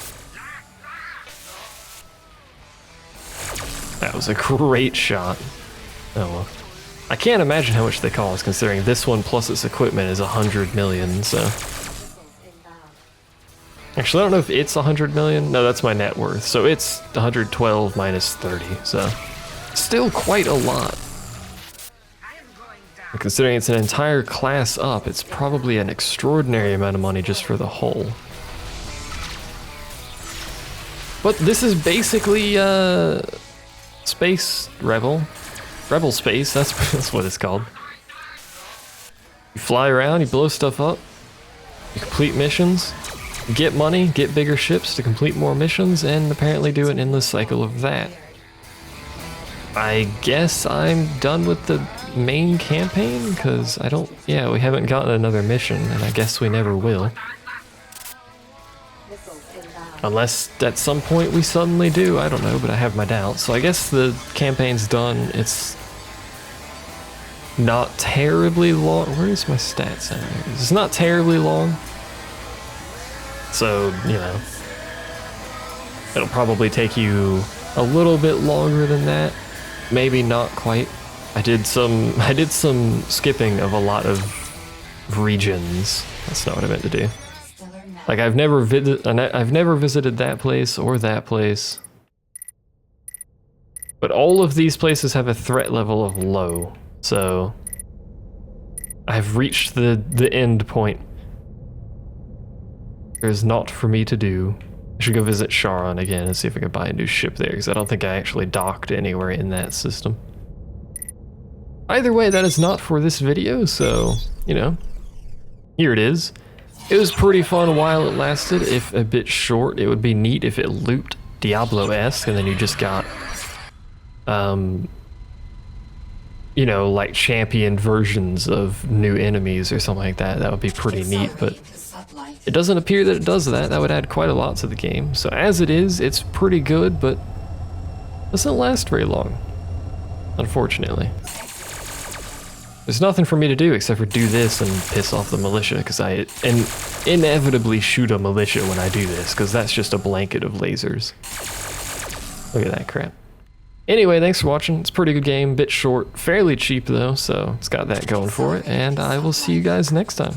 Speaker 1: That was a great shot. Oh well. I can't imagine how much they cost, considering this one plus its equipment is 100 million, so. Actually, I don't know if it's 100 million. No, that's my net worth. So it's 112 minus 30, so still quite a lot. And considering it's an entire class up, it's probably an extraordinary amount of money just for the hull. But this is basically space Rebel space. That's what it's called. You fly around, you blow stuff up, you complete missions, you get money, get bigger ships to complete more missions, and apparently do an endless cycle of that. I guess I'm done with the main campaign, because I don't... Yeah, we haven't gotten another mission, and I guess we never will. Unless at some point we suddenly do, I don't know, but I have my doubts. So I guess the campaign's done. It's not terribly long. Where's my stats at? It's not terribly long. So, you know, it'll probably take you a little bit longer than that. Maybe not quite. I did some skipping of a lot of regions. That's not what I meant to do. Like I've never visited that place or that place. But all of these places have a threat level of low. So I've reached the end point. There's naught for me to do. I should go visit Charon again and see if I can buy a new ship there, because I don't think I actually docked anywhere in that system. Either way, that is not for this video, so, you know, here it is. It was pretty fun while it lasted, if a bit short. It would be neat if it looped Diablo-esque, and then you just got, you know, like championed versions of new enemies or something like that. That would be pretty neat, but it doesn't appear that it does that. That would add quite a lot to the game. So as it is, it's pretty good, but doesn't last very long, unfortunately. There's nothing for me to do except for do this and piss off the militia, because I inevitably shoot a militia when I do this, because that's just a blanket of lasers. Look at that crap. Anyway, thanks for watching. It's a pretty good game, bit short, fairly cheap though, so it's got that going for it, and I will see you guys next time.